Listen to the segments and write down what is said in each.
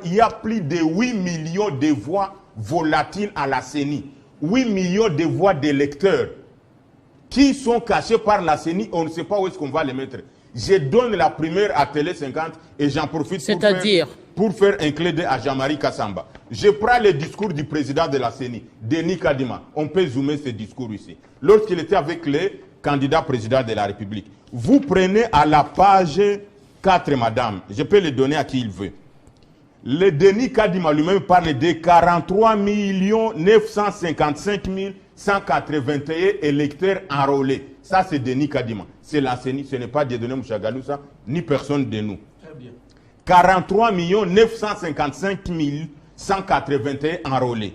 il y a plus de 8 millions de voix volatiles à la CENI. 8 millions de voix d'électeurs qui sont cachés par la CENI, on ne sait pas où est-ce qu'on va les mettre. Je donne la primaire à Télé 50 et j'en profite pour faire un clé d'œil à Jean-Marie Kassamba. Je prends le discours du président de la CENI, Denis Kadima. On peut zoomer ce discours ici. Lorsqu'il était avec les candidats présidents de la République. Vous prenez à la page 4, madame. Je peux le donner à qui il veut. Le Denis Kadima lui-même parle de 43 955 181 électeurs enrôlés. Ça, c'est Denis Kadima. C'est la CENI, ce n'est pas Dieudonné Mouchagalousa, ni personne de nous. Très bien. 43 955 181 enrôlés.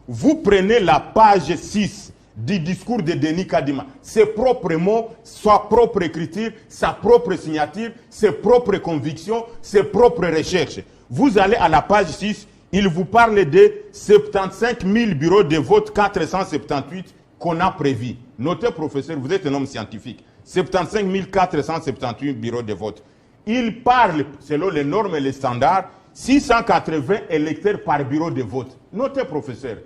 Vous prenez la page 6 du discours de Denis Kadima. Ses propres mots, sa propre écriture, sa propre signature, ses propres convictions, ses propres recherches. Vous allez à la page 6, il vous parle de 75 000 bureaux de vote 478 qu'on a prévus. Notez, professeur, vous êtes un homme scientifique. 75 478 bureaux de vote. Il parle, selon les normes et les standards, 680 électeurs par bureau de vote. Notez, professeur,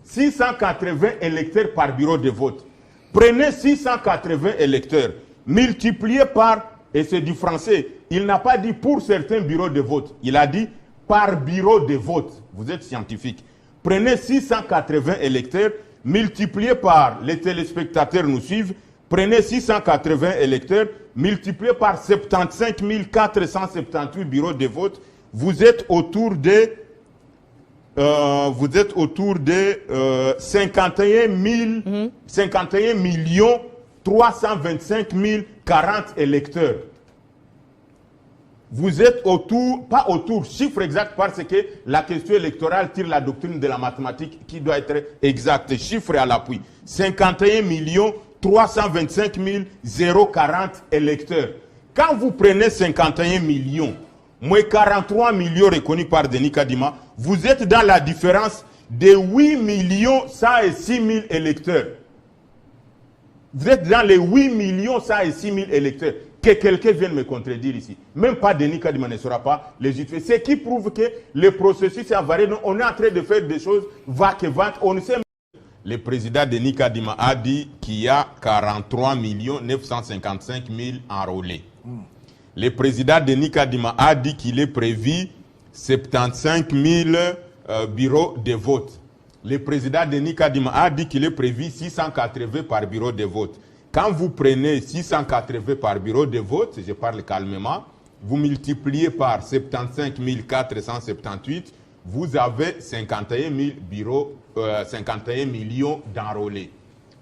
680 électeurs par bureau de vote. Prenez 680 électeurs, multipliez par, et c'est du français, il n'a pas dit pour certains bureaux de vote, il a dit par bureau de vote. Vous êtes scientifique. Prenez 680 électeurs, multipliez par, les téléspectateurs nous suivent, prenez 680 électeurs, multipliez par 75 478 bureaux de vote, vous êtes autour de 51 millions 325 040 électeurs. Vous êtes autour, pas autour, chiffre exact parce que la question électorale tire la doctrine de la mathématique qui doit être exacte, chiffre à l'appui. 51 millions 325 040 électeurs. Quand vous prenez 51 millions, moins 43 millions reconnus par Denis Kadima, vous êtes dans la différence de 8 millions 106 000 électeurs. Vous êtes dans les 8 millions 106 000 électeurs. Que quelqu'un vienne me contredire ici. Même pas Denis Kadima ne sera pas légitime. Ce qui prouve que le processus est avarié. On est en train de faire des choses vague. On ne sait même. Le président Denis Kadima a dit qu'il y a 43 955 000 enrôlés. Le président Denis Kadima a dit qu'il est prévu 75 000 bureaux de vote. Le président Denis Kadima a dit qu'il est prévu 680 par bureau de vote. Quand vous prenez 680 par bureau de vote, je parle calmement, vous multipliez par 75 478, vous avez 51 millions d'enrôlés.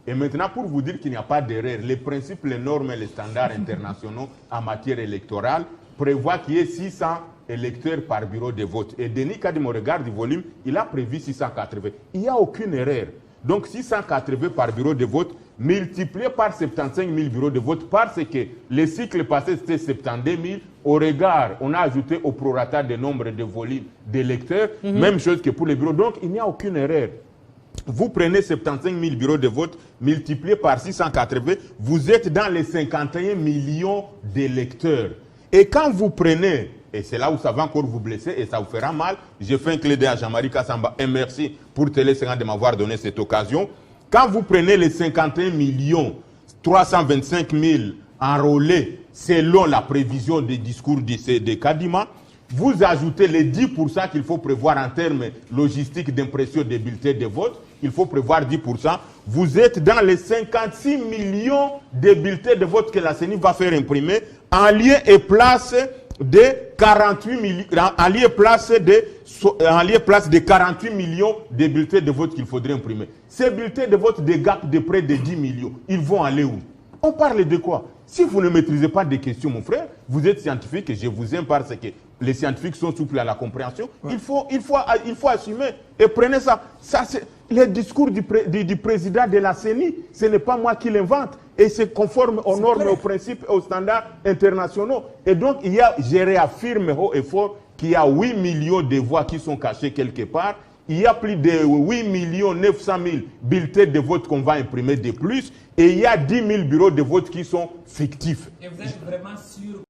Et maintenant, pour vous dire qu'il n'y a pas d'erreur, les principes, les normes et les standards internationaux en matière électorale prévoient qu'il y ait 600 électeurs par bureau de vote. Et Denis Kadima, au regard du volume, il a prévu 680. Il n'y a aucune erreur. Donc 680 par bureau de vote, multiplié par 75 000 bureaux de vote, parce que le cycle passé c'était 72 000. Au regard, on a ajouté au prorata des nombres de volumes d'électeurs, même chose que pour les bureaux. Donc il n'y a aucune erreur. Vous prenez 75 000 bureaux de vote, multiplié par 680, vous êtes dans les 51 millions d'électeurs. Et quand vous prenez, et c'est là où ça va encore vous blesser et ça vous fera mal, j'ai fait un clé d'œil à Jean-Marie Kassamba et merci pour Télé 50 de m'avoir donné cette occasion. Quand vous prenez les 51 millions 325 000 enrôlés selon la prévision des discours de Kadima, vous ajoutez les 10% qu'il faut prévoir en termes logistiques d'impression des bulletins de vote, il faut prévoir 10%, vous êtes dans les 56 millions de bulletins de vote que la CENI va faire imprimer en lieu et place de 48 millions, en lieu et place de 48 millions de bulletins de vote qu'il faudrait imprimer. Ces bulletins de vote dégagent de près de 10 millions. Ils vont aller où? On parle de quoi? Si vous ne maîtrisez pas des questions, mon frère, vous êtes scientifique et je vous aime parce que les scientifiques sont souples à la compréhension. Ouais. Il faut assumer et prenez ça. Ça c'est le discours du président de la CENI. Ce n'est pas moi qui l'invente et c'est conforme aux normes, aux principes et aux standards internationaux. Et donc, je réaffirme haut et fort qu'il y a 8 millions de voix qui sont cachées quelque part. Il y a plus de 8 900 000 bulletins de vote qu'on va imprimer de plus. Et il y a 10 000 bureaux de vote qui sont fictifs. Et vous êtes vraiment sûr